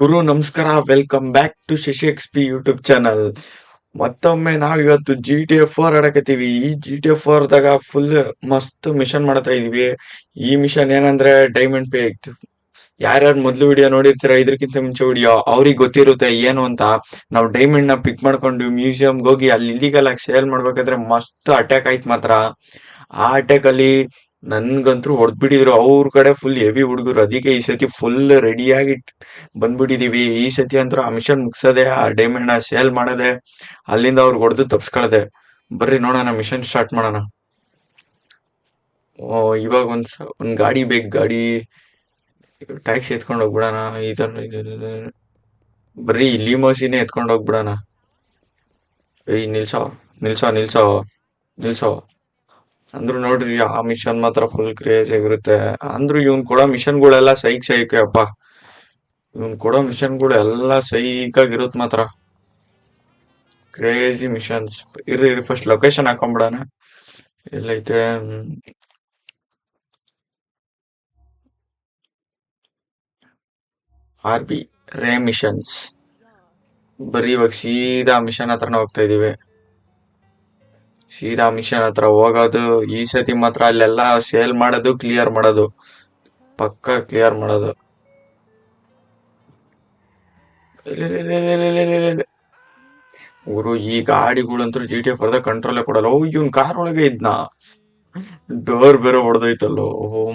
ಗುರು ನಮಸ್ಕಾರ, welcome back to Shashi X P YouTube channel. ಮತ್ತೊಮ್ಮೆ ನಾವ್ ಇವತ್ತು GTA 4 ಆಡಕತ್ತೀವಿ. ಈ GTA 4ದಾಗ ಫುಲ್ ಮಸ್ತ್ ಮಿಷನ್ ಮಾಡ್ತಾ ಇದೀವಿ. ಈ ಮಿಷನ್ ಏನಂದ್ರೆ ಡೈಮಂಡ್ ಪೇ. ಯಾರ್ಯಾರು ಮೊದ್ಲು ವಿಡಿಯೋ ನೋಡಿರ್ತೀರ, ಇದಕ್ಕಿಂತ ಮುಂಚೆ ವಿಡಿಯೋ ಅವ್ರಿಗೆ ಗೊತ್ತಿರುತ್ತೆ ಏನು ಅಂತ. ನಾವು ಡೈಮಂಡ್ ನ ಪಿಕ್ ಮಾಡ್ಕೊಂಡು ಮ್ಯೂಸಿಯಂಗೆ ಹೋಗಿ ಅಲ್ಲಿ ಇಲ್ಲಿಗಲ್ ಆಗಿ ಸೇಲ್ ಮಾಡ್ಬೇಕಾದ್ರೆ ಮಸ್ತ್ ಅಟ್ಯಾಕ್ ಆಯ್ತು ಮಾತ್ರ. ಆ ಅಟ್ಯಾಕ್ ಅಲ್ಲಿ ನನ್ಗಂತೂ ಹೊಡೆದ್ಬಿಟ್ಟಿದ್ರು. ಅವ್ರ ಕಡೆ ಫುಲ್ ಹೆವಿ ಹುಡುಗರು. ಅದಕ್ಕೆ ಈ ಸತಿ ಫುಲ್ ರೆಡಿಯಾಗಿ ಬಂದ್ಬಿಟ್ಟಿದೀವಿ. ಈ ಸತಿ ಅಂತೂ ಆ ಮಿಷನ್ ಮುಗ್ಸದೆ, ಆ ಡೈಮಂಡ್ ನ ಸೇಲ್ ಮಾಡದೆ, ಅಲ್ಲಿಂದ ಅವ್ರಿಗೆ ಹೊಡೆದು ತಪ್ಸ್ಕೊಳದೆ. ಬರ್ರಿ ನೋಡೋಣ, ಮಿಷನ್ ಸ್ಟಾರ್ಟ್ ಮಾಡೋಣ. ಇವಾಗ ಒಂದ್ ಗಾಡಿ ಬೇಕು. ಗಾಡಿ ಟ್ಯಾಕ್ಸಿ ಎತ್ಕೊಂಡು ಹೋಗ್ಬಿಡೋಣ. ಬರೀ ಲಿಮೋಸಿನೇ ಎತ್ಕೊಂಡು ಹೋಗ್ಬಿಡೋಣ. ಏಯ್ ನಿಲ್ಸೋ, ನಿಲ್ಸೋ, ನಿಲ್ಸೋ, ನಿಲ್ಸೋ. ಅಂದ್ರು ನೋಡ್ರಿ, ಆ ಮಿಷನ್ ಮಾತ್ರ ಫುಲ್ ಕ್ರೇಜ್ ಆಗಿರುತ್ತೆ. ಅಂದ್ರು ಇವ್ನ್ ಕೊಡೋ ಮಿಷನ್ಗಳೆಲ್ಲ ಸೈಕ್ ಸೈಕ್ ಅಪ್ಪ. ಇವ್ನ್ ಕೊಡೋ ಮಿಷನ್ಗಳು ಎಲ್ಲ ಸೈಕ್ ಆಗಿರುತ್ ಮಾತ್ರ. Crazy missions. ಇರ್ರಿ ಫಸ್ಟ್ ಲೊಕೇಶನ್ ಹಾಕೊಂಡ್ಬಿಡೋಣ. ಎಲ್ಲೈತೆ? RB ರೇ ಮಿಷನ್ಸ್. ಬರೀ ಇವಾಗ ಸೀದಾ ಮಿಷನ್ ಹತ್ರನೇ ಹೋಗ್ತಾ ಇದೀವಿ. ಸೀದಾ ಮಿಷನ್ ಹತ್ರ ಹೋಗೋದು. ಈ ಸತಿ ಮಾತ್ರ ಅಲ್ಲೆಲ್ಲ ಸೇಲ್ ಮಾಡೋದು, ಕ್ಲಿಯರ್ ಮಾಡೋದು, ಪಕ್ಕ ಕ್ಲಿಯರ್ ಮಾಡೋದು. ಊರು ಈ ಗಾಡಿಗಳಂತೂ GTA 4ದಾಗ ಕಂಟ್ರೋಲೇ ಕೊಡಲ್ಲ. ಇವ್ನ್ ಕಾರ್ ಒಳಗೆ ಇದ್ನಾ? ಡೋರ್ ಬೇರೆ ಹೊಡೆದೈತಲ್ಲೋ.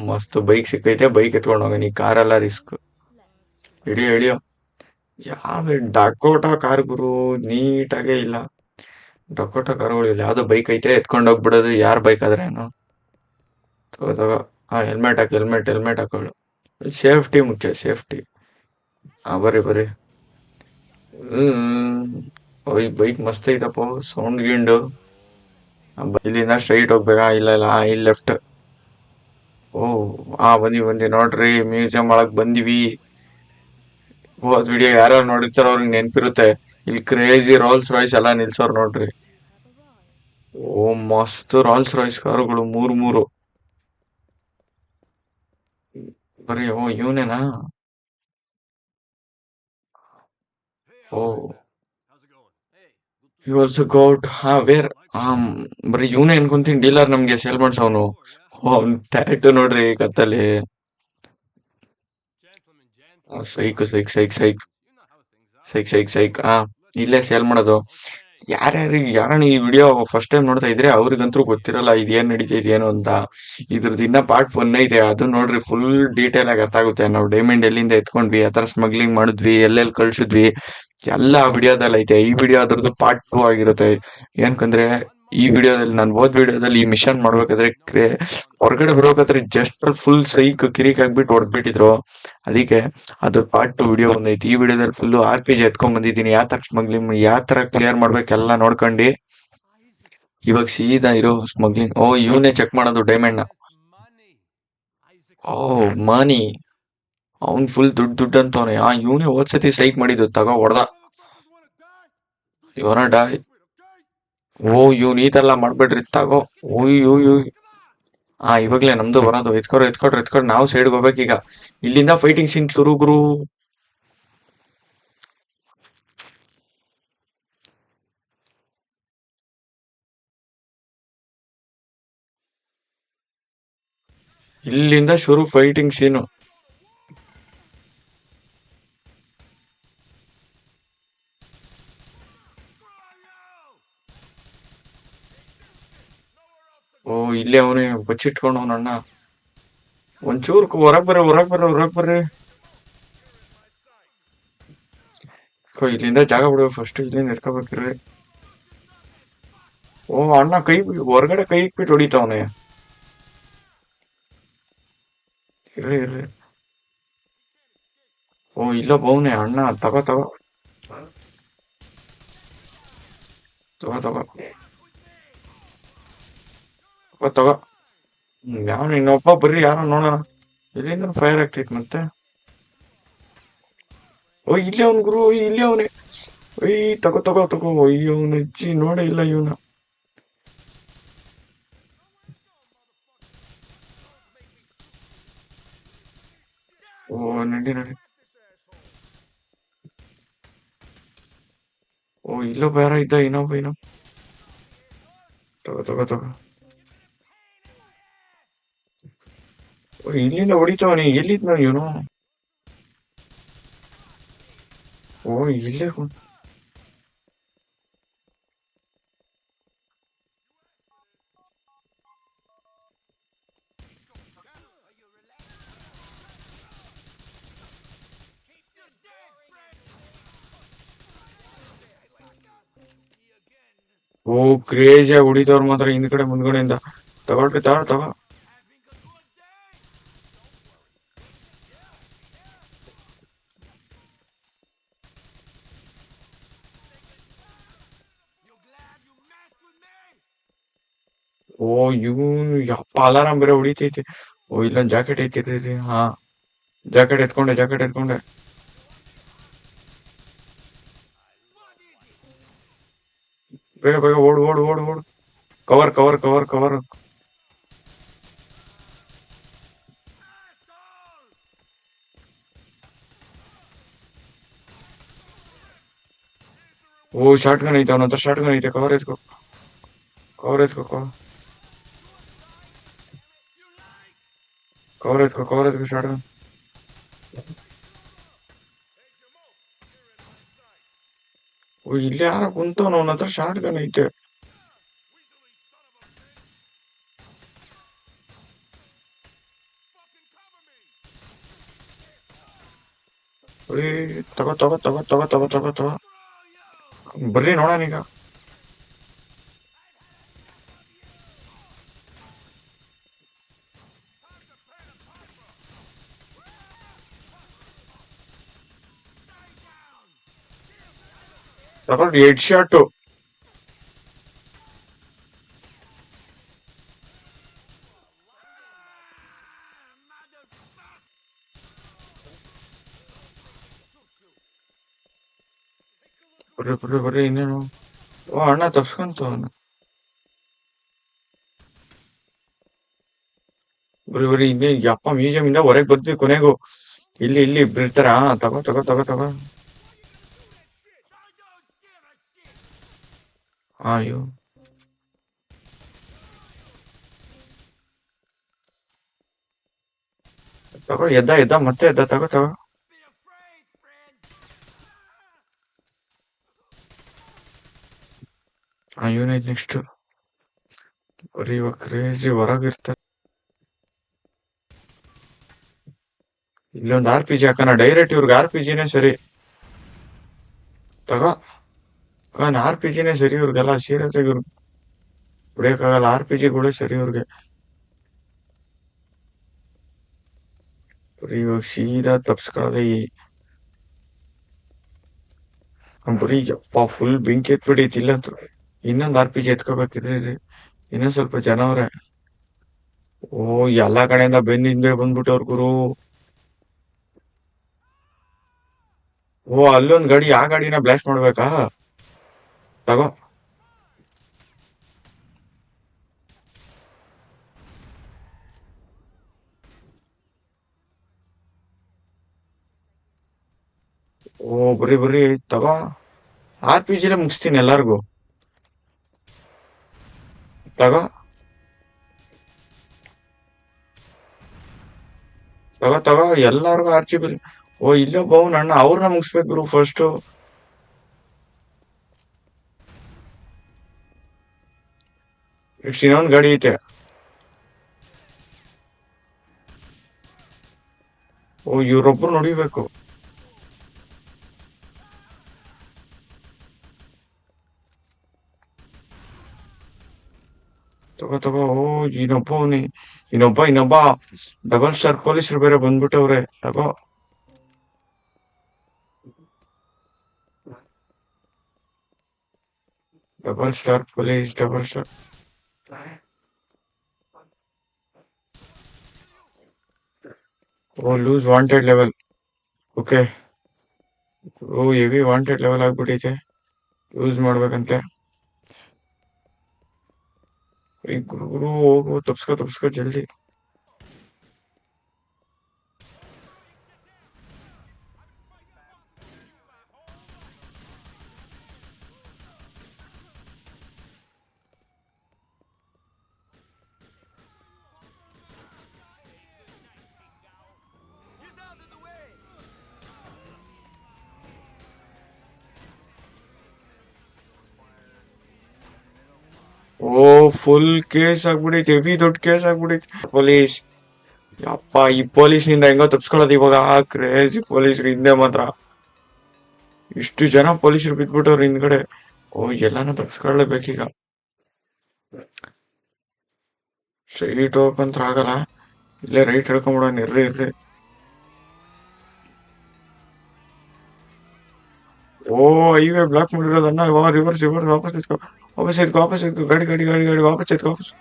ಮಸ್ತ್ ಬೈಕ್ ಸಿಕ್ಕೈತೆ, ಬೈಕ್ ಎತ್ಕೊಂಡು ಹೋಗೋಣ. ಈ ಕಾರೆಲ್ಲ ರಿಸ್ಕ್. ಹಿಡಿಯೋ ಹಿಡಿಯೋ. ಯಾವ ಡಕೋಟಾ ಕಾರ್ ಗುರು, ನೀಟಾಗೇ ಇಲ್ಲ. ಡಕೋಟಾ ಕಾರುಗಳು ಇಲ್ಲ. ಯಾವ್ದೋ ಬೈಕ್ ಐತೆ, ಎತ್ಕೊಂಡು ಹೋಗ್ಬಿಡೋದು. ಯಾರ್ ಬೈಕ್ ಆದ್ರೇನು. ತಗೋ ತಗೋ. ಹೆಲ್ಮೆಟ್ ಹಾಕಿ, ಹೆಲ್ಮೆಟ್ ಹೆಲ್ಮೆಟ್ ಹಾಕೊಳ್ಳು. ಸೇಫ್ಟಿ ಮುಖ್ಯ, ಸೇಫ್ಟಿ. ಬರ್ರಿ ಬರ್ರಿ. ಹ್ಮ್. ಈ ಬೈಕ್ ಮಸ್ತ್ ಐತಪ್ಪ, ಸೌಂಡ್ ಗಿಂಡು. ಇಲ್ಲಿಂದ ಸ್ಟ್ರೈಟ್ ಹೋಗ್ಬೇಕಾ? ಇಲ್ಲ ಇಲ್ಲ, ಇಲ್ಲಿ ಲೆಫ್ಟ್. ಬಂದಿ ನೋಡ್ರಿ, ಮ್ಯೂಸಿಯಂ ಒಳಗ್ ಬಂದಿವಿ. ಹೋದ್ ವಿಡಿಯೋ ಯಾರ್ಯಾರು ನೋಡಿರ್ತಾರೋ ಅವ್ರಿಗೆ ನೆನ್ಪಿರುತ್ತೆ. ಇಲ್ಲಿ ಕ್ರೇಜಿ ರೋಲ್ಸ್ ರಾಯ್ಸ್ ಎಲ್ಲ ನಿಲ್ಸೋರ್ ನೋಡ್ರಿ. ಮಸ್ತ್ ರೋಲ್ಸ್ ರಾಯ್ಸ್ ಕಾರುಗಳು, ಮೂರು ಮೂರು. ಬರೀ ಇವನೇನಾ? ಓ, ಯು ಆಲ್ಸೋ ಗೋಟ್. ವೇರ್? ಬರೀ ಇವನೇ ಅನ್ಕೊಂತೀನಿ ಡೀಲರ್ ನಮ್ಗೆ ಸೇಲ್ ಮಾಡ್ಸವನು. ಅವ್ನ್ ಟ್ಯಾಟು ನೋಡ್ರಿ ಕತ್ತಲ್ಲಿ. ಸೈಕ್ ಸೈಕ್ ಸೈಕ್ ಸೈಕ್ ಸೈಕ್ ಸೈಕ್ ಸೈಕ್. ಇಲ್ಲೇ ಸೇಲ್ ಮಾಡೋದು. ಯಾರನ್ನ ಈ ವಿಡಿಯೋ ಫಸ್ಟ್ ಟೈಮ್ ನೋಡ್ತಾ ಇದ್ರೆ ಅವ್ರಿಗಂತೂ ಗೊತ್ತಿರಲ್ಲ ಇದೇನ್ ನಡೀತೈತೆ ಏನು ಅಂತ. ಇದ್ರದ್ದು ಇನ್ನ ಪಾರ್ಟ್ 1 ಐತೆ, ಅದು ನೋಡ್ರಿ. ಫುಲ್ ಡೀಟೇಲ್ ಆಗಿ ಅರ್ಥ ಆಗುತ್ತೆ. ನಾವು ಡೈಮಂಡ್ ಎಲ್ಲಿಂದ ಎತ್ಕೊಂಡ್ವಿ, ಆ ತರ ಸ್ಮಗ್ಲಿಂಗ್ ಮಾಡಿದ್ವಿ, ಎಲ್ಲೆಲ್ಲಿ ಕಳ್ಸಿದ್ವಿ, ಎಲ್ಲ ವಿಡಿಯೋದಲ್ಲಿ ಐತೆ. ಈ ವಿಡಿಯೋ ಅದ್ರದ್ದು ಪಾರ್ಟ್ 2 ಆಗಿರುತ್ತೆ. ಏನಕಂದ್ರೆ ಈ ವಿಡಿಯೋದಲ್ಲಿ, ನಾನು ಹೋದ್ ವಿಡಿಯೋದಲ್ಲಿ ಈ ಮಿಷನ್ ಮಾಡ್ಬೇಕಾದ್ರೆ ಹೊರಗಡೆ ಬರ್ಬೇಕಾದ್ರೆ ಜಸ್ಟ್ ಫುಲ್ ಸೈಕ್ ಕಿರಿಕ್ ಆಗ್ಬಿಟ್ಟು ಹೊಡೆದ್ಬಿಟ್ಟಿದ್ರು. ಅದಕ್ಕೆ ಅದ್ರ ಪಾರ್ಟ್ 2 ವಿಡಿಯೋ ಬಂದೈತಿ. ಈ ವಿಡಿಯೋದಲ್ಲಿ ಫುಲ್ RPG ಎತ್ಕೊಂಡ್ ಬಂದಿದ್ದೀನಿ. ಯಾವ ತರ ಸ್ಮಗ್ಲಿಂಗ್, ಯಾವ ತರ ಕ್ಲಿಯರ್ ಮಾಡ್ಬೇಕೆಲ್ಲ ನೋಡ್ಕೊಂಡು ಇವಾಗ ಸೀದಾ ಇರೋ ಸ್ಮಗ್ಲಿಂಗ್. ಇವನೇ ಚೆಕ್ ಮಾಡೋದು ಡೈಮಂಡ್ ನ. ಮನಿ. ಅವ್ನ್ ಫುಲ್ ದುಡ್ಡು ಅಂತವನೆ. ಇವನೇ ಹೋದ್ಸತಿ ಸೈಕ್ ಮಾಡಿದ್ದು. ತಗೋ ಹೊಡ್ದ. ಇವನ ಡಾಯ್. ಇವ್ನ್ ಈ ತರ ಮಾಡ್ಬೇಡ್ರಿ. ತಗೋ. ಓಯ್. ಇವಾಗ್ಲೇ ನಮ್ದು ಬರೋದು. ಎತ್ಕೊಡ್ರಿ. ನಾವು ಸೈಡ್ಗೆ ಹೋಗ್ಬೇಕೀಗ. ಇಲ್ಲಿಂದ ಫೈಟಿಂಗ್ ಸೀನ್ ಶುರು ಗುರು. ಇಲ್ಲಿಂದ ಶುರು ಫೈಟಿಂಗ್ ಸೀನು. ಇಲ್ಲೇ ಅವನೇ ಬಚ್ಚಿಟ್ಕೊಂಡು ಅವನಣ್ಣ. ಒಂಚೂರು ಹೊರಗ್ ಬರ್ರಿ. ಇಲ್ಲಿಂದ ಜಾಗ ಬಿಡುವ ಫಸ್ಟ್. ಇಲ್ಲಿಂದ ಎತ್ಕೋಬೇಕ್ರಿ. ಅಣ್ಣ ಹೊರಗಡೆ ಕೈ ಇಟ್ಬಿಟ್ಟು ಹೊಡಿತಾವನೆ. ಇರ್ರಿ. ಇಲ್ಲ ಬೌನೆ ಅಣ್ಣ. ತಗೋ. ತಗೋ. ಯಾವ ಇನ್ನೊಬ್ಬ ಬರ್ರಿ, ಯಾರೋ ನೋಡೋಣ. ಇಲ್ಲಿಂದ ಫೈರ್ ಆಗ್ತೈತ್ ಮತ್ತೆ. ಇಲ್ಲೇ ಅವನ್ ಗುರು, ಇಲ್ಲೇ ಅವನೇ. ತಗೋ. ಅವನ ಅಜ್ಜಿ ನೋಡೇ ಇಲ್ಲ ಇವನ. ನಡಿ. ಓ ಇಲ್ಲೊಬ್ಬ ಯಾರೋ ಇದ್ದ, ಇನ್ನೊಬ್ಬ ತಗೋ ತಗೋ ತಗೋ. ಓ, ಇಲ್ಲಿಂದ ಹೊಡಿತಾವನಿ, ಎಲ್ಲಿದ್ನ ಇವನು? ಓ ಇಲ್ಲೇ ಓ ಕ್ರೇಜಿಯಾಗಿ ಹೊಡಿತವ್ರು ಮಾತ್ರ ಹಿಂದ್ಗಡೆ ಮುಂದ್ಗಡೆಯಿಂದ. ತಗೊಳ್ರಿ ತಗೋ. ಓ ಇವನು ಯಪ್ಪ ಅಲಾರಾಮ್ ಬೇರೆ ಹೊಡಿತೈತೆ. ಓ ಇಲ್ಲೊಂದ್ ಜಾಕೆಟ್ ಐತಿರ್ರಿ. ಹಾ, ಜಾಕೆಟ್ ಎತ್ಕೊಂಡೆ. ಬೇಗ ಬೇಗ ಓಡು. ಕವರ್. ಓ ಶಾರ್ಟ್ ಗನ್ ಐತೆ, ಅವನ ಹತ್ರ ಶಾರ್ಟ್ ಗನ್ ಐತೆ. ಕವರ್ ಎತ್ಕೋ ಶಾರ್ಟ್ ಗನ್. ಓ ಇಲ್ಲಿ ಯಾರ ಕುಂತವನ, ಅವನ ಹತ್ರ ಶಾರ್ಟ್ ಗನ್ ಐತೆ. ಏ ತಗೋ. ಬರ್ರಿ ನೋಡೋಣ ಈಗ. ತಗೊಂಡು ಹೆಡ್ ಶಾಟ್. ಬರ್ರಿ ಇನ್ನೇನು. ಓ ಅಣ್ಣ ತಪ್ಸ್ಕೊಂತ ಅವನು. ಬರೀ ಇನ್ನೇ ಯಪ್ಪ ಮ್ಯೂಸಿಯಂ ಇಂದ ಹೊರಗೆ ಬಂದ್ವಿ ಕೊನೆಗೂ. ಇಲ್ಲಿ ಬಿಡ್ತಾರ. ತಗೋ. ಅಯ್ಯೋ ತಗೋ, ಎದ್ದ ಮತ್ತೆ ಎದ್ದ. ತಗೋ. ಇವನೈತ್ ನೆಕ್ಸ್ಟ್. ಬರೀ ಇವಾಗ ಕ್ರೇಜಿ ಹೊರಗಿರ್ತಾರೆ. ಇಲ್ಲೊಂದು RPG ಹಾಕೋಣ ಡೈರೆಕ್ಟ್. ಇವ್ರಿಗೆ RPGನೇ ಸರಿ. ತಗೋ RPGನೇ ಸರಿ ಇವ್ರಿಗೆಲ್ಲ. ಸೀರಿಯಸ್ ಆಗಿ ಇವ್ರಿಗೆ ಹೊಡಿಯಕ್ಕಾಗಲ್ಲ. RPGಗಳೇ ಸರಿ ಇವ್ರಿಗೆ. ಇವಾಗ ಸೀದಾ ತಪ್ಸ್ಕೊಳ್ಳೋದೆ ಬರೀ ಯಪ್ಪ ಫುಲ್ ಬೆಂಕಿ ಎತ್ಬಿಡೈತಿ ಇಲ್ಲಂತೂ. ಇನ್ನೊಂದು RPG ಎತ್ಕೋಬೇಕಿರ್ರಿ. ಇನ್ನೊಂದ್ ಸ್ವಲ್ಪ ಜನ ಅವ್ರೆ. ಓ ಎಲ್ಲಾ ಕಡೆಯಿಂದ ಬೆನ್ನಿಂದೆ ಬಂದ್ಬಿಟ್ಟವ್ರ ಗುರು. ಓ ಅಲ್ಲೊಂದ್ ಗಾಡಿ, ಆ ಗಾಡಿನ ಬ್ಲಾಸ್ಟ್ ಮಾಡ್ಬೇಕಾ? ತಗೋ. ಓ ಬರೀ ತಗೋ. RPGಲೇ ಮುಗಿಸ್ತೀನಿ ಎಲ್ಲಾರ್ಗು. ತಗೋ ಎಲ್ಲಾರ್ಗು RGB. ಓ ಇಲ್ಲೊಬ್ಬ ಅವ್ನ ಅಣ್ಣ, ಅವ್ರನ್ನ ಮುಗಿಸ್ಬೇಕು ಗುರು ಫಸ್ಟ್. ಇನ್ನೊಂದ್ ಗಾಡಿ ಐತೆ. ಓ ಇವ್ರೊಬ್ರು ನೋಡಿಬೇಕು. ತಗೋ. ಓ ಇನ್ನೊಬ್ಬ ಡಬಲ್ ಸ್ಟಾರ್ ಪೊಲೀಸರು ಬೇರೆ ಬಂದ್ಬಿಟ್ಟವ್ರೆ. ತಗೋ. Double star police. ಓ ಲೂಸ್ ವಾಂಟೆಡ್ ಲೆವೆಲ್. ಓಕೆ. ಓ ಹೆವಿ ವಾಂಟೆಡ್ ಲೆವೆಲ್ ಆಗ್ಬಿಟ್ಟೈತೆ. ಯೂಸ್ ಮಾಡ್ಬೇಕಂತೆ. ಈ ಗುರು ಹೋಗು. ತಪ್ಸ್ಕೊ ಜಲ್ದಿ. ಫುಲ್ ಕೇಸ್ ಆಗ್ಬಿಡೈತೆ, ಹೆವಿ ದೊಡ್ಡ ಕೇಸ್ ಆಗ್ಬಿಡೈತೆ. ಪೊಲೀಸ್, ಅಪ್ಪ ಈ ಪೊಲೀಸ್ನಿಂದ ಹೆಂಗೋ ತಪ್ಸ್ಕೊಳ್ಳೋದು ಇವಾಗ. ಕ್ರೇಜಿ ಪೊಲೀಸ್ರು ಹಿಂದೆ ಮಾತ್ರ ಇಷ್ಟು ಜನ ಪೊಲೀಸರು ಬಿದ್ಬಿಟ್ಟವ್ರು ಹಿಂದ್ಗಡೆ. ಓ, ಎಲ್ಲಾನು ತಪ್ಸ್ಕೊಳ್ಳೇಬೇಕೀಗ. ಸ್ಟ್ರೈಟ್ ಹೋಗಂತ್ರ ಆಗಲ್ಲ, ಇಲ್ಲೇ ರೈಟ್ ಹೇಳ್ಕೊಂಬಿಡೋಣ. ಇರ್ರಿ ಇರ್ರಿ. ಓ, ಹೈವೇ ಬ್ಲಾಕ್ ಮಾಡಿರೋದನ್ನ ರಿವರ್ಸ್ ರಿವರ್ಸ್ ವಾಪಸ್ ಇಸ್ಕೋ, ವಾಪಸ್ ಇದ್ಕೋ, ವಾಪಸ್ ಇದ್ಕೋ. ಗಾಡಿ ಗಾಡಿ ಗಾಡಿ ಗಾಡಿ ವಾಪಸ್ ಇದ್ಕೋ, ವಾಪಸ್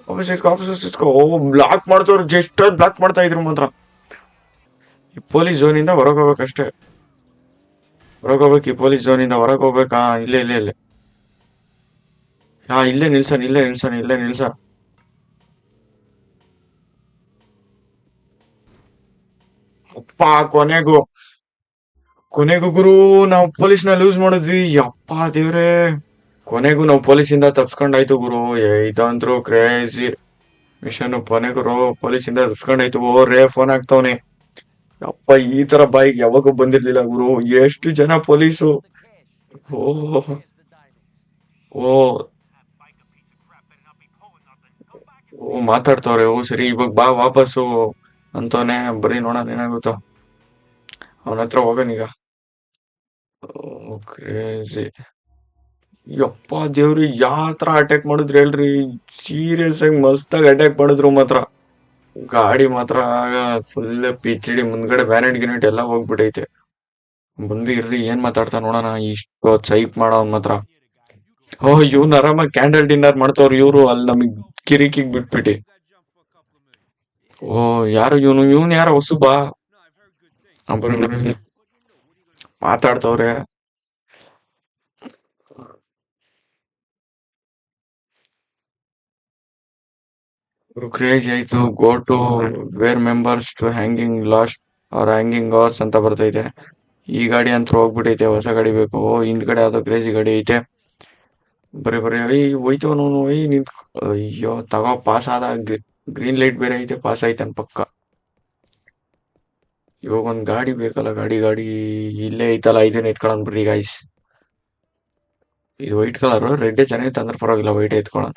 ವಾಪಸ್ ಇದ್ಕೋ, ವಾಪಸ್ ಇಸ್ಕೋ. ಓ, ಬ್ಲಾಕ್ ಮಾಡ್ತವ್ರು, ಜಸ್ಟ್ ಬ್ಲಾಕ್ ಮಾಡ್ತಾ ಇದ್ರು ಮಾತ್ರ. ಈ ಪೊಲೀಸ್ ಝೋನಿಂದ ಹೊರಗೆ ಹೋಗ್ಬೇಕಷ್ಟೇ, ಹೊರಗೆ ಹೋಗ್ಬೇಕು. ಈ ಪೊಲೀಸ್ ಝೋನಿಂದ ಹೊರಗೆ ಹೋಗ್ಬೇಕಾ? ಇಲ್ಲೇ ಇಲ್ಲೇ ಇಲ್ಲೇ. ಹಾ, ಇಲ್ಲೇ ನಿಲ್ಸನ್, ಇಲ್ಲೇ ನಿಲ್ಸನ್, ಇಲ್ಲೇ ನಿಲ್ಸ. ಅಪ್ಪ, ಕೊನೆಗೂ ಕೊನೆಗೂ ಗುರು, ನಾವು ಪೊಲೀಸ್ನ ಲೂಸ್ ಮಾಡಿದ್ವಿ. ಅಪ್ಪ ದೇವ್ರೆ, ಕೊನೆಗೂ ನಾವು ಪೊಲೀಸಿಂದ ತಪ್ಸ್ಕೊಂಡಾಯ್ತು ಗುರು. ಇದಂತ್ರು ಕ್ರೇಜಿ ಮಿಷನ್. ಕೊನೆಗೂ ಪೊಲೀಸಿಂದ ತಪ್ಸ್ಕೊಂಡಾಯ್ತು. ಓ ರೇ, ಫೋನ್ ಆಗ್ತಾವನೆ. ಅಪ್ಪ, ಈ ತರ ಬೈಕ್ ಯಾವಾಗೂ ಬಂದಿರ್ಲಿಲ್ಲ ಗುರು. ಎಷ್ಟು ಜನ ಪೊಲೀಸು. ಓ ಓ ಓ, ಮಾತಾಡ್ತವ್ರೆ. ಓ ಸರಿ, ಇವಾಗ ಬಾ ವಾಪಸ್ಸು ಅಂತವನೆ. ಬರೀ ನೋಡೋಣ ಏನಾಗುತ್ತೋ. ಅವನ ಹತ್ರ ಹೋಗೋಣೀಗ. ಓ ಕ್ರೇಜಿ. ಯಪ್ಪ ದೇವ್ರಿ, ಯಾವ ತರ ಅಟ್ಯಾಕ್ ಮಾಡಿದ್ರು ಹೇಳ್ರಿ. ಸೀರಿಯಸ್ ಆಗಿ ಮಸ್ತಾಗಿ ಅಟ್ಯಾಕ್ ಮಾಡಿದ್ರು ಮಾತ್ರ. ಗಾಡಿ ಮಾತ್ರ ಫುಲ್ ಪಿಚ್ ಡಿ, ಮುಂದ್ಗಡೆ ಬ್ಯಾನೆಟ್ ಗಿನೆಟ್ ಎಲ್ಲ ಹೋಗ್ಬಿಟ್ಟೈತೆ. ಬಂದು ಇರ್ರಿ, ಏನ್ ಮಾತಾಡ್ತಾ ನೋಡೋಣ. ಇಷ್ಟು ಸೈಪ್ ಮಾಡೋನ್ ಮಾತ್ರ. ಓ, ಇವ್ನ ಆರಾಮಾಗಿ ಕ್ಯಾಂಡಲ್ ಡಿನ್ನರ್ ಮಾಡ್ತವ್ರು ಇವ್ರು, ಅಲ್ಲಿ ನಮಗ್ ಕಿರಿಕಿಗ್ ಬಿಟ್ಬಿಟ್ಟು. ಓ, ಯಾರು ಇವನು ಯಾರೋ ಹೊಸುಬಾ. ಬರ್ರಿ ಬರ್ರಿ, ಮಾತಾಡ್ತವ್ರೆ. ಕ್ರೇಜ್ ಆಯ್ತು. Go to where members to hanging last or hanging hours ಅಂತ ಬರ್ತೈತೆ. ಈ ಗಾಡಿ ಅಂತ ಹೋಗ್ಬಿಟ್ಟೈತೆ, ಹೊಸ ಗಾಡಿ ಬೇಕು. ಓ, ಹಿಂದ್ಗಡೆ ಯಾವ್ದೋ ಕ್ರೇಜಿ ಗಾಡಿ ಐತೆ. ಬರೀ ಬರೀ ಹೋಯ್ತವನು. ನಿಂತ್. ಅಯ್ಯೋ, ತಗೋ, ಪಾಸ್ ಆದ. ಗ್ರೀನ್ ಲೈಟ್ ಬೇರೆ ಐತೆ, ಪಾಸ್ ಆಯ್ತಾನ ಪಕ್ಕ. ಇವಾಗ ಒಂದ್ ಗಾಡಿ ಬೇಕಲ್ಲ. ಗಾಡಿ ಗಾಡಿ ಇಲ್ಲೇ ಐತಲ್ಲ, ಇದನ್ನ ಎತ್ಕೊಳ್ಳೋಣ ಬಿಡ್ರಿ ಗಾಯ್ಸ್. ಇದು ವೈಟ್ ಕಲರ್, ರೆಡ್ ಚೆನ್ನಾಗಿತ್ತು ಅಂದ್ರೆ ಪರವಾಗಿಲ್ಲ, ವೈಟ್ ಎತ್ಕೊಳ್ಳೋಣ.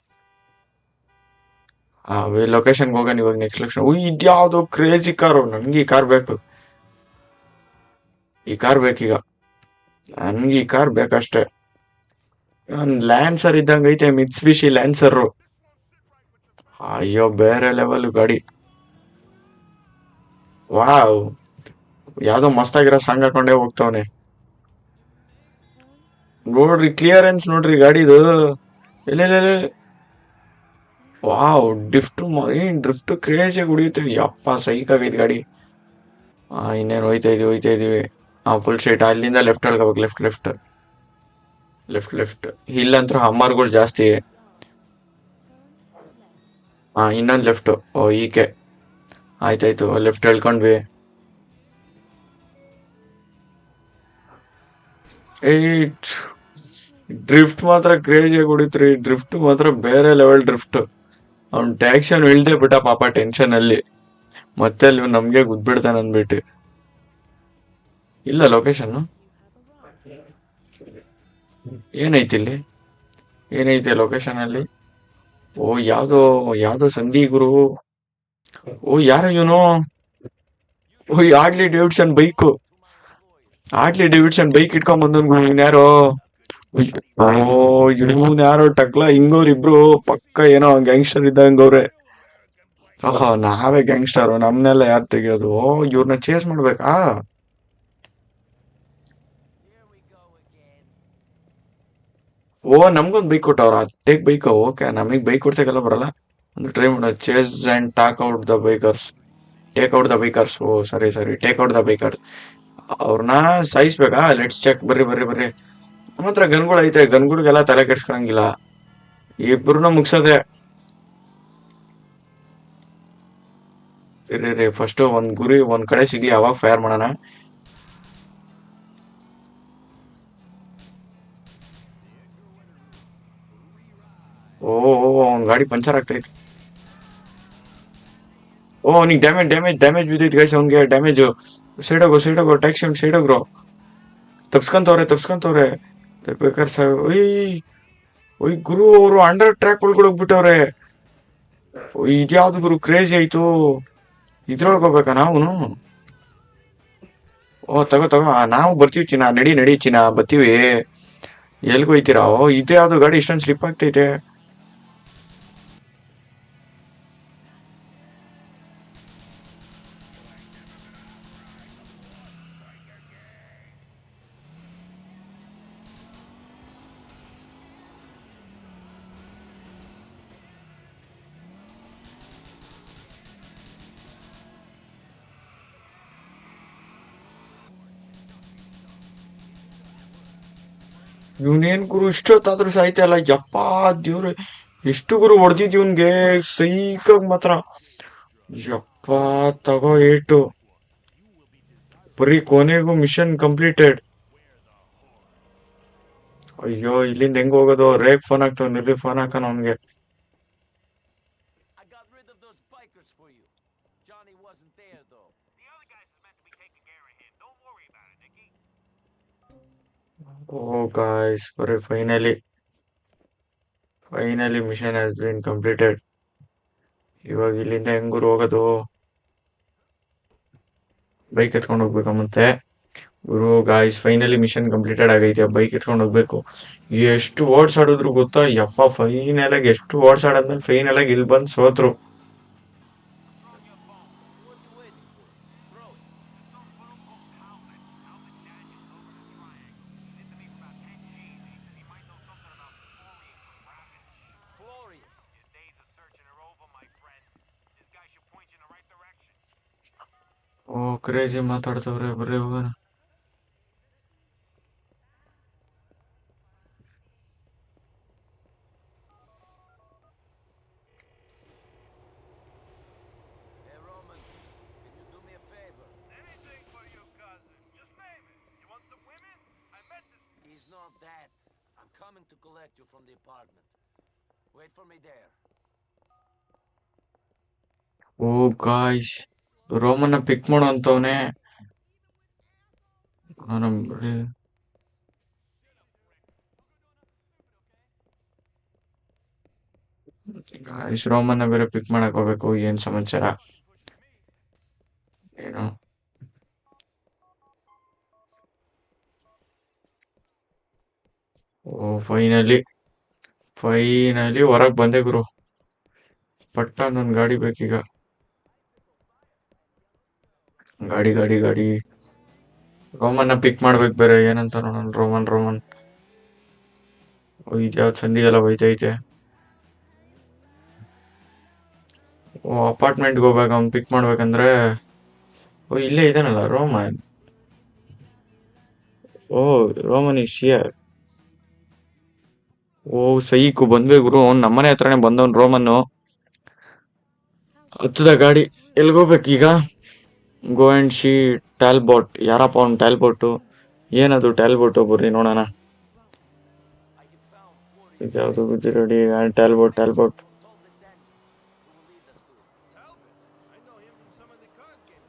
ಲೊಕೇಶನ್ಗೆ ಹೋಗೋಣ ಇವಾಗ. Next location. ಇದ್ಯಾವ್ದು ಕ್ರೇಜಿ ಕಾರು. ನನ್ಗೆ ಈ ಕಾರ್ ಬೇಕು, ಈ ಕಾರ್ ಬೇಕೀಗ. ನನ್ಗೆ ಈ ಕಾರ್ ಬೇಕಷ್ಟೇ. ಲ್ಯಾನ್ಸರ್ ಇದ್ದಂಗ ಐತೆ, ಮಿತ್ಸುಬಿಷಿ ಲ್ಯಾನ್ಸರ್. ಅಯ್ಯೋ, ಬೇರೆ ಲೆವೆಲ್ ಗಾಡಿ. ವಾವ್, ಯಾವ್ದೋ ಮಸ್ತಾಗಿರೋ ಸಾಂಗ್ ಹಾಕೊಂಡೇ ಹೋಗ್ತಾವನೆ. ನೋಡ್ರಿ ಕ್ಲಿಯರೆನ್ಸ್, ನೋಡ್ರಿ ಗಾಡಿದು. ಇಲ್ಲ. ವಾವ್, ಡ್ರಿಫ್ಟ್ ಕ್ರೇಜಿ ಹೊಡಿಯುತ್ತೆ. ಯಪ್ಪ, ಸೈಕ್ ಆಗೈತೆ ಗಾಡಿ. ಇನ್ನೇನು ಹೋಯ್ತಾ ಇದೀವಿ. Full straight. ಅಲ್ಲಿಂದ ಲೆಫ್ಟ್ ಹೇಳ್ಕೋಬೇಕು. Left left left left. ಇಲ್ಲಂತೂ ಹಮ್ಮರ್ಗಳು ಜಾಸ್ತಿ. ಇನ್ನೊಂದು ಲೆಫ್ಟ್. ಓ, ಈಕೆ. ಆಯ್ತಾಯ್ತು, ಲೆಫ್ಟ್ ಹೇಳ್ಕೊಂಡ್ವಿ. ಏಟ್ ಡ್ರಿಫ್ಟ್ ಮಾತ್ರ ಕ್ರೇಜಿಯಾಗಿ ಹೊಡಿತ್ರಿ. ಡ್ರಿಫ್ಟ್ ಮಾತ್ರ ಬೇರೆ ಲೆವೆಲ್ ಡ್ರಿಫ್ಟ್. ಅವ್ನ್ ಟ್ಯಾಕ್ಷನ್ ಇಳ್ದೆ ಬಿಟ್ಟ ಪಾಪ, ಟೆನ್ಷನ್ ಅಲ್ಲಿ. ಮತ್ತೆ ಅಲ್ಲಿ ನಮ್ಗೆ ಗುದ್ಬಿಡ್ತಾನೆ ಅಂದ್ಬಿಟ್ಟು. ಇಲ್ಲ ಲೊಕೇಶನ್ ಏನೈತಿ ಇಲ್ಲಿ, ಏನೈತೆ ಲೊಕೇಶನ್ ಅಲ್ಲಿ. ಓ, ಯಾವ್ದೋ ಸಂಧಿ ಗುರು. ಓ, ಯಾರು ಇವನು. ಓ, ಆಡ್ಲಿ ಡೇವಿಡ್ಸನ್ ಬೈಕ್ ಇಟ್ಕೊಂಡ್ ಬಂದನ್. ಇನ್ಯಾರೋ. ಓ, ಯಾರೋ ಟಕ್ಲ ಹಿಂಗೋರ್ ಇಬ್ರು. ಪಕ್ಕ ಏನೋ ಗ್ಯಾಂಗ್ಸ್ಟರ್ ಇದ್ದಂಗವ್ರೆ. ಓಹೋ, ನಾವೇ ಗ್ಯಾಂಗ್ಸ್ಟರ್, ನಮ್ನೆಲ್ಲ ಯಾರು ತೆಗಿಯೋದು. ಓ, ಇವ್ರನ್ನ ಚೇಸ್ ಮಾಡ್ಬೇಕಾ. ಓ, ನಮ್ಗೊಂದ್ ಬೈಕ್ ಕೊಟ್ಟವ್ರ. ಅತ್ತೇಗ್ ಬೈಕ್. ಓಕೆ, ನಮಗ್ ಬೈಕ್ ಕೊಡ್ಸಕ್ಕೆಲ್ಲ ಬರಲ್ಲ. ಒಂದು ಟ್ರೈ ಮಾಡೋ. Chase and take out the bikers. ಓ ಸರಿ ಸರಿ, ಟೇಕ್ ಔಟ್ ದ ಬೈಕರ್ಸ್. ಅವ್ರನ್ನ ಸಾಯಿಸ್ಬೇಕಾ. Let's check. ಬರ್ರಿ. ನಮ್ಮ ಹತ್ರ ಗನ್ಗಳು ಐತೆ, ಗನ್ಗಳಿಗೆಲ್ಲ ತಲೆ ಕೆಡ್ಸ್ಕೊಳಂಗಿಲ್ಲ. ಇಬ್ರು ಮುಗ್ಸದೆ. ರೀ, ಫಸ್ಟ್ ಒಂದ್ ಗುರಿ ಒಂದ್ ಕಡೆ ಸಿಗ್ಲಿ, ಅವಾಗ ಫೈರ್ ಮಾಡೋಣ. ಓ, ಅವ್ನ್ ಗಾಡಿ ಪಂಚರ್ ಆಗ್ತೈತಿ. ಓ, ಅವ್ನಿಗೆ ಡ್ಯಾಮೇಜ್ ಬಿದ್ದೈತಿ ಗೈಸ್. ಅವ್ನಿಗೆ ಡ್ಯಾಮೇಜ್. ಸೈಡೋಗೋ ಟ್ಯಾಕ್ಸಿ ಸೈಡೋಗ್ರೋ. ತಪ್ಸ್ಕೊಂತವ್ರೆ. ಬೇಕಾರ್. ಒಯ್ ಗುರು ಅವರು ಅಂಡರ್ ಟ್ರ್ಯಾಕ್ ಒಳಗಡೆ ಹೋಗ್ಬಿಟ್ಟವ್ರೆ. ಇದ್ಯಾವ್ದು ಗುರು ಕ್ರೇಜಿ ಆಯ್ತು. ಇದ್ರೊಳಗೆ ಹೋಗ್ಬೇಕಾ ನಾವುನು? ಓ ತಗೋ ತಗೋ, ನಾವು ಬರ್ತೀವಿ ಚಿನ್ನ, ನಡಿ ನಡಿ ಚಿನ್ನ, ಬರ್ತೀವಿ. ಎಲ್ಗ್ ಹೋಯ್ತೀರಾ? ಓ ಇದು ಯಾವ್ದು ಗಾಡಿ ಇಷ್ಟೊಂದು ಸ್ಲಿಪ್ ಆಗ್ತೈತೆ? ಇವನೇನ್ ಗುರು ಇಷ್ಟೊತ್ತಾದ್ರೂ ಸಾಯ್ತಾ ಇಲ್ಲ, ಯಪ್ಪಾ ದೇವ್ರೆ. ಎಷ್ಟು ಗುರು ಹೊಡೆದಿದ್ ಇವನ್ಗೆ, ಸೈಕಾಗ್ ಮಾತ್ರ. ಯಪ್ಪಾ ತಗೋ ಏಟು. ಬರೀ ಕೊನೆಗೂ ಮಿಷನ್ ಕಂಪ್ಲೀಟೆಡ್. ಅಯ್ಯೋ ಇಲ್ಲಿಂದ ಹೆಂಗ್ ಹೋಗೋದು? ರೇಗ್ ಫೋನ್ ಹಾಕ್ತಾವ್, ನಿರ್ಲಿ ಫೋನ್ ಹಾಕೋಣ ಅವನ್ಗೆ. ಓ ಗಾಯ್ಸ್, ಬರೀ finally mission has been completed. ಇವಾಗ ಇಲ್ಲಿಂದ ಹೆಂಗ್ ಗುರು ಹೋಗೋದು? ಬೈಕ್ ಎತ್ಕೊಂಡು ಹೋಗ್ಬೇಕಾ ಮತ್ತೆ? ಗುರು ಗಾಯ್ಸ್, ಫೈನಲಿ ಮಿಷನ್ ಕಂಪ್ಲೀಟೆಡ್ ಆಗೈತೆ. ಬೈಕ್ ಎತ್ಕೊಂಡು ಹೋಗ್ಬೇಕು. ಎಷ್ಟು ಓಡ್ಸಾಡಿದ್ರು ಗೊತ್ತಾ? ಯಪ್ಪ ಫೈನಲ್ ಆಗಿ ಎಷ್ಟು ಓಡ್ಸಾಡದ್ಮೇಲೆ ಫೈನಲ್ ಆಗಿ ಇಲ್ಲಿ ಬಂದು ಸೋತ್ರು. ಓ ಕ್ರೇಜಿ ಮಾತಾಡ್ತವ್ರೆ, ಬರ್ರಿ ಹೋಗೋಣ. ಓ ಗಾಯ್ಸ್, ರೋಮನ್ನ ಪಿಕ್ ಮಾಡು ಅಂತವ್ನೆ. ಗಾಯ್ಸ್, ರೋಮನ್ನ ಬೇರೆ ಪಿಕ್ ಮಾಡಕ್ ಹೋಗ್ಬೇಕು. ಏನ್ ಸಮಾಚಾರ ಏನು? ಓ ಫೈನಲಿ ಹೊರಗ್ ಬಂದೆ ಗುರು. ಪಟ್ಟ ನನ್ ಗಾಡಿ ಬೇಕೀಗ. ಗಾಡಿ ರೋಮನ್ನ ಪಿಕ್ ಮಾಡ್ಬೇಕು ಬೇರೆ. ಏನಂತ ನೋಡೋಣ. ರೋಮನ್. ಓ ಇದ್ಯಾವ್ದು ಸಂಧಿಗೆಲ್ಲ ಹೋಯ್ತೈತೆ. ಓ ಅಪಾರ್ಟ್ಮೆಂಟ್ಗೆ ಹೋಗ್ಬೇಕು ಅವ್ನ್ ಪಿಕ್ ಮಾಡ್ಬೇಕಂದ್ರೆ. ಓ ಇಲ್ಲೇ ಇದಾನಲ್ಲ ರೋಮನ್. ಓ ರೋಮನ್ ಇಸ್ ಹಿಯರ್. ಓ ಸೈಕು ಬಂದ್ವೆ ಗುರು. ಅವ್ನ್ ನಮ್ಮನೆ ಹತ್ರನೇ ಬಂದವನ್ ರೋಮನ್ನು. ಹತ್ತದ ಗಾಡಿ. ಎಲ್ಗೋಗ್ಬೇಕು ಈಗ? Go and see Talbot. ಯಾರಪ್ಪ ಅವ್ನ್ ಟ್ಯಾಲ್ಬೋಟು? ಏನದು ಟ್ಯಾಲ್ಬೋಟು? ಬರ್ರಿ ನೋಡೋಣ. ಇದ್ಯಾವ್ದು ರೆಡಿ? ಟ್ಯಾಲ್ಬೋಟ್.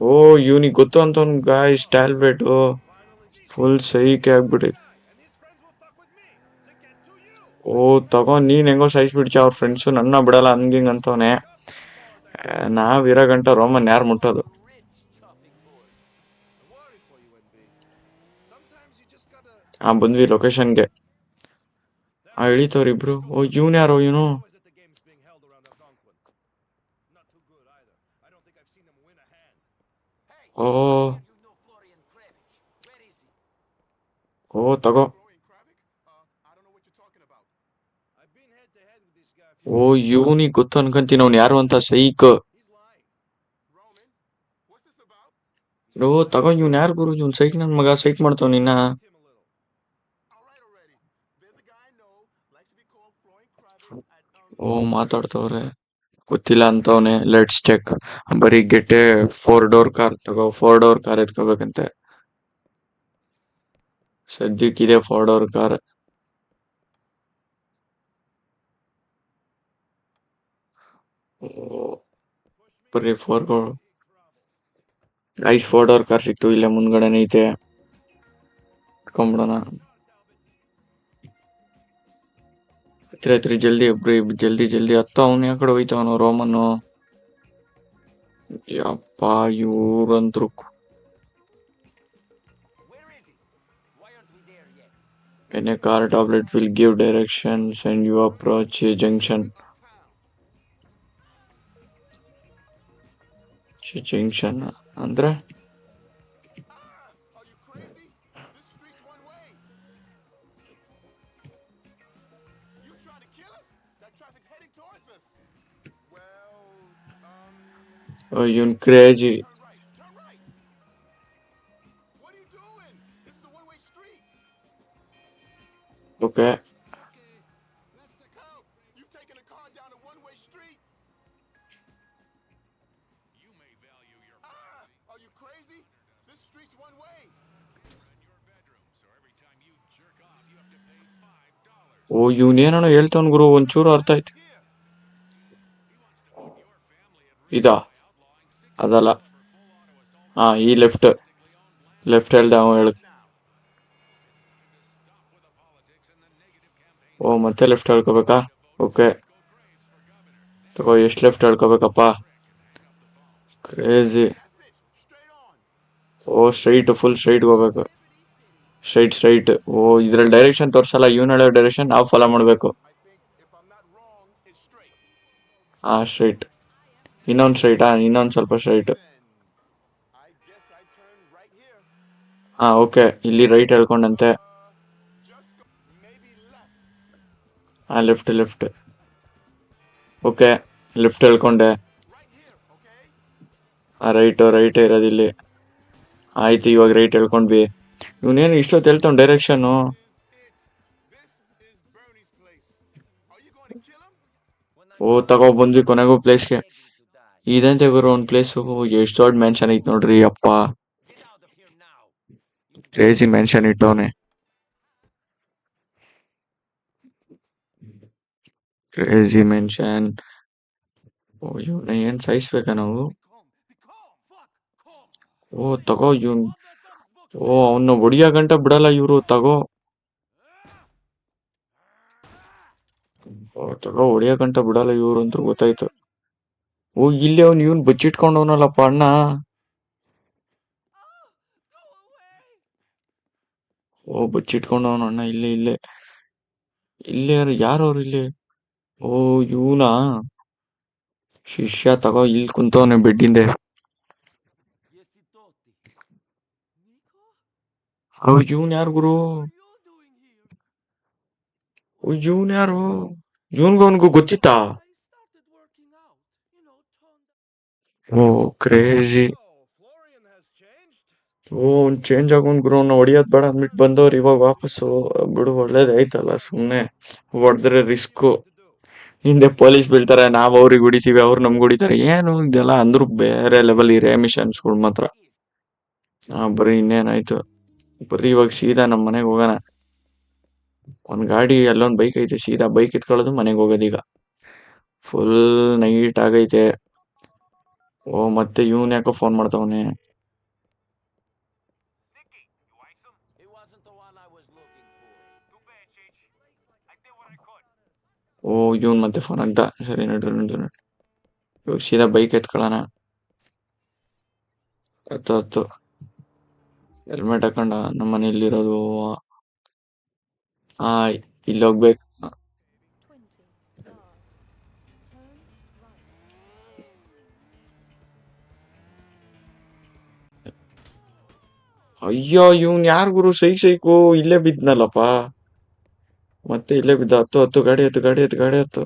ಓ ಇವ್ನಿಗೆ ಗೊತ್ತು ಅಂತ ಅವ್ನ್ ಗಾಯ್ಸ್ ಟ್ಯಾಲ್ಬೇಟು. ಫುಲ್ ಸೈಕೆ ಆಗ್ಬಿಟ್ಟೈತೆ. ಓ ತಗೋ, ನೀನ್ ಹೆಂಗೋ ಸಾಯಿಸ್ಬಿಡ್ಚ. ಅವ್ರ ಫ್ರೆಂಡ್ಸು ನನ್ನ ಬಿಡಲ್ಲ ಹಂಗಿಂಗ್ ಅಂತವನೆ. ನಾವಿರೋ ಗಂಟ ರೋಮನ್ ಯಾರು ಮುಟ್ಟೋದು? ಬಂದ್ವಿ ಲೊಕೇಶನ್ಗೆ. ಇಳಿತವ್ರಿಬ್ರು. ಓ ಇವನ್ ಯಾರೋ ಇವನು? ಓ ಓ ತಗೋ. ಓ ಇವನಿಗೆ ಗೊತ್ತು ಅನ್ಕಂತೀನಿ ಅವ್ನು ಯಾರು ಅಂತ. ಸೈಕ್. ಓ ತಗೋ, ಇವ್ನ್ ಯಾರು ಗುರು? ಇವ್ನ್ ಸೈಕ್ ನನ್ ಮಗ. ಸೈಕ್ ಮಾಡ್ತಾವ್ ನಿನ್ನ. ಓ ಮಾತಾಡ್ತವ್ರೆ. ಗೊತ್ತಿಲ್ಲ ಅಂತವ್ನೆ. Let's check. ಬರೀ ಗೆಟ್ಟೆ 4 ಡೋರ್ ಕಾರ್. ತಗೋ 4 ಡೋರ್ ಕಾರ್ ಎತ್ಕೋಬೇಕಂತೆ. ಸದ್ಯಕ್ಕಿದೆ 4 door car. ಬರೀ 4 ಡೋರ್ ಕಾರ್ ಸಿಕ್ತು. ಇಲ್ಲೇ ಮುಂದ್ಗಡೆನೆ ಐತೆ. ಇಟ್ಕೊಂಡ್ಬಿಡೋಣ. ಎತ್ರಿ ಜಲ್ದಿ ಒಬ್ರು ಜಲ್ದಿ ಜಲ್ದಿ ಹತ್ತು. ಅವನು ಯಾಕಡೆ ಹೋಯ್ತವನು ರೋಮನ್ನು. ಯಪ್ಪ ಇವ್ರಂತ್ರು when a car tablet will give directions and you approach a junction. Junction ಅಂದ್ರೆ ಇವನ್ ಕ್ರೇಜಿ. ಓಕೆ ಓ ಇವನೇನೋ ಹೇಳ್ತಾವನ್ ಗುರು, ಒಂಚೂರು ಅರ್ಥ ಆಯ್ತು. ಇದಾ ಅದಲ್ಲ. ಹಾ ಈ ಲೆಫ್ಟ್ ಹೇಳ್ದ ಅವ ಹೇಳ. ಓ ಮತ್ತೆ ಲೆಫ್ಟ್ ಹೇಳ್ಕೋಬೇಕಾ? ಓಕೆ ತಗೋ. ಎಷ್ಟು ಲೆಫ್ಟ್ ಹೇಳ್ಕೋಬೇಕಪ್ಪ? ಕ್ರೇಜಿ. ಓ ಸ್ಟ್ರೈಟ್, ಫುಲ್ ಸ್ಟ್ರೈಟ್ ಹೋಗ್ಬೇಕು. ಸ್ಟ್ರೈಟ್. ಓ ಇದ್ರಲ್ಲಿ ಡೈರೆಕ್ಷನ್ ತೋರ್ಸಲ್ಲ, ಇವನ್ ಹೇಳೋ ಡೈರೆಕ್ಷನ್ ನಾವು ಫಾಲೋ ಮಾಡ್ಬೇಕು. ಹಾ ಸ್ಟ್ರೈಟ್. ಇನ್ನೊಂದು ಸ್ಟ್ರೈಟಾ? ಇನ್ನೊಂದು ಸ್ವಲ್ಪ ಸ್ಟ್ರೈಟ್. ಹಾ ಓಕೆ. ಇಲ್ಲಿ ರೈಟ್ ಹೇಳ್ಕೊಂಡಂತೆ. ಹಾ ಲೆಫ್ಟ್. Okay left ಹೇಳ್ಕೊಂಡೆ. ಹಾ ರೈಟ್ ಇರೋದಿಲ್ಲಿ. ಆಯ್ತು ಇವಾಗ ರೈಟ್ ಹೇಳ್ಕೊಂಡ್ವಿ. ಇವನೇನು ಇಷ್ಟೊತ್ತು ಹೇಳ್ತಾವ್ ಡೈರೆಕ್ಷನ್. ಓ ತಗೋ ಬಂದ್ವಿ ಕೊನೆಗೂ ಪ್ಲೇಸ್ಗೆ. ಇದಂತೆ ಗುರು ಒಂದ್ ಪ್ಲೇಸು. ಎಷ್ಟು ದೊಡ್ಡ ಮೆನ್ಷನ್ ಐತ್ ನೋಡ್ರಿ ಅಪ್ಪ. ಕ್ರೇಜಿ ಮೆನ್ಷನ್ ಇಟ್ಟವನೆ. Crazy mansion. ಓ ಇವನ ಏನ್ ಸಾಯಿಸ್ಬೇಕಾ ನಾವು? ಓ ತಗೋ ಇವನ್. ಓ ಅವನ್ನ ಹೊಡಿಯ ಗಂಟ ಬಿಡಲ್ಲ ಇವ್ರು. ತಗೋ ತಗೋ ಹೊಡಿಯ ಗಂಟ ಬಿಡಲ್ಲ ಇವ್ರು ಅಂತ ಗೊತ್ತಾಯ್ತು. ಓ ಇಲ್ಲಿ ಇವನ್ ಬಚ್ಚಿಟ್ಕೊಂಡವನಲ್ಲಪ್ಪ ಅಣ್ಣ. ಓ ಬಚ್ಚಿಟ್ಕೊಂಡವನ ಅಣ್ಣ. ಇಲ್ಲೇ ಯಾರು ಅವ್ರು ಇಲ್ಲಿ? ಓ ಇವನಾ ಶಿಷ್ಯ. ತಗೋ ಇಲ್ಲಿ ಕುಂತವನೆ ಬೆಡ್ಡಿಂದೆ. ಇವನ್ ಯಾರು ಗುರು? ಇವನ್ ಯಾರು? ಇವನ್ಗೂ ಗೊತ್ತಿತ್ತಾ? ಓ ಕ್ರೇಜಿ. ಓ ಅವ್ನ್ ಚೇಂಜ್ ಆಗೋನ್ ಗುರು. ಅವ್ನ ಹೊಡಿಯೋದ್ ಬೇಡ ಅಂದ್ಬಿಟ್ಟು ಬಂದವ್ರು ಇವಾಗ ವಾಪಸ್ಸು. ಬಿಡು ಒಳ್ಳೇದಾಯ್ತಲ್ಲ, ಸುಮ್ನೆ ಹೊಡೆದ್ರೆ ರಿಸ್ಕು. ಹಿಂದೆ ಪೊಲೀಸ್ ಬೀಳ್ತಾರೆ, ನಾವ್ ಅವ್ರಿಗೆ ಹೊಡಿತೀವಿ, ಅವ್ರು ನಮ್ಗೆ ಹೊಡಿತಾರೆ. ಏನು ಇದೆಲ್ಲ ಅಂದ್ರೂ ಬೇರೆ ಲೆವೆಲ್ ಈ ಮಿಷನ್ಸ್ಗಳು ಮಾತ್ರ. ಬರೀ ಇನ್ನೇನಾಯ್ತು? ಬರೀ ಇವಾಗ ಸೀದಾ ನಮ್ ಮನೆಗೆ ಹೋಗೋಣ. ಒಂದ್ ಗಾಡಿ ಅಲ್ಲೊಂದ್ ಬೈಕ್ ಐತೆ, ಸೀದಾ ಬೈಕ್ ಎತ್ಕೊಳ್ಳೋದು ಮನೆಗೆ ಹೋಗೋದೀಗ. ಫುಲ್ ನೈಟ್ ಆಗೈತೆ. ಓ ಮತ್ತೆ ಇವನ್ ಯಾಕೋ ಫೋನ್ ಮಾಡ್ತಾವನೆ. ಓ ಇವನ್ ಮತ್ತೆ ಫೋನ್ ಆಗ್ದ. ಸರಿ ನಡ್ರಿ. ಇವಾಗ ಸೀದಾ ಬೈಕ್ ಎತ್ಕೊಳ್ಳೋಣ. ಹತ್ತು ಹೆಲ್ಮೆಟ್ ಹಾಕೊಂಡ ನಮ್ಮ ಮನೆಯಲ್ಲಿರೋದು. ಇಲ್ಲಿ ಹೋಗ್ಬೇಕು. ಅಯ್ಯೋ ಇವನ್ ಯಾರು ಗುರು? ಸೈಕು ಇಲ್ಲೇ ಬಿದ್ನಲ್ಲಪ್ಪ. ಮತ್ತೆ ಇಲ್ಲೇ ಬಿದ್ದ. ಹತ್ತು ಗಾಡಿ ಹತ್ತು.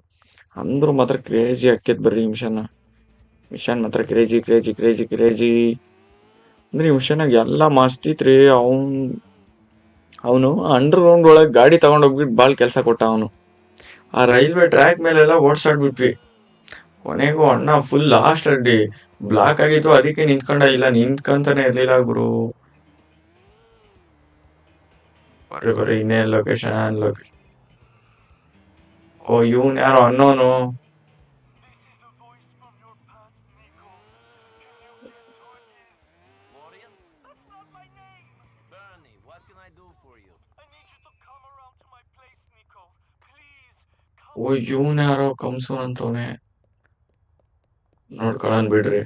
ಅಂದ್ರು ಮಾತ್ರ ಕ್ರೇಜಿ ಹಾಕ್ಯತ್ ಬರ್ರಿ ಮಿಷನ್ ಮಾತ್ರ ಕ್ರೇಜಿ. ಅಂದ್ರೆ ಈ ಮಿಷನಾಗ ಎಲ್ಲ ಮಸ್ತಿತ್ರಿ. ಅವನು ಅಂಡರ್ ಗ್ರೌಂಡ್ ಒಳಗೆ ಗಾಡಿ ತಗೊಂಡೋಗ್ಬಿಟ್ಟು ಬಾಳ್ ಕೆಲ್ಸ ಕೊಟ್ಟ ಅವನು. ಆ ರೈಲ್ವೆ ಟ್ರ್ಯಾಕ್ ಮೇಲೆಲ್ಲ ಓಡ್ಸಾಡ್ಬಿಟ್ವಿ. ಕೊನೆಗೂ ಅಣ್ಣ ಫುಲ್ ಲಾಸ್ಟ್ ಅಲ್ಲಿ ಬ್ಲಾಕ್ ಆಗಿತ್ತು, ಅದಕ್ಕೆ ನಿಂತ್ಕೊಂತಾನೆ ಇರ್ಲಿಲ್ಲ ಗುರು. ಬರೀ ಇನ್ನೇ ಲೊಕೇಶನ್. ಓ ಇವನ್ ಯಾರು ಅನ್ನೋನು? ಓ ಇವನ್ ಯಾರೋ ಕಂಸು ಅಂತವನೆ, ನೋಡ್ಕೊಳನ್ ಬಿಡ್ರಿ.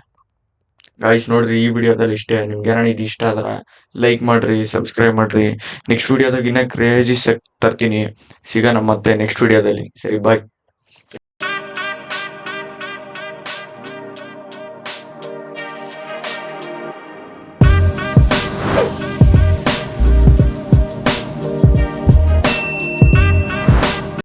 ಗಾಯ್ಸ್ ನೋಡ್ರಿ, ಈ ವಿಡಿಯೋದಲ್ಲಿ ಇಷ್ಟೇ. ನಿಮ್ಗೆ ಏನಾರ ಇದು ಇಷ್ಟ ಆದ್ರ ಲೈಕ್ ಮಾಡ್ರಿ, ಸಬ್ಸ್ಕ್ರೈಬ್ ಮಾಡ್ರಿ. ನೆಕ್ಸ್ಟ್ ವಿಡಿಯೋದಾಗ ಇನ್ನ ಕ್ರೇಜಿ ಸೆಟ್ ತರ್ತೀನಿ. ಸಿಗೋಣ ಮತ್ತೆ ನೆಕ್ಸ್ಟ್ ವಿಡಿಯೋದಲ್ಲಿ. ಸರಿ, ಬಾಯ್.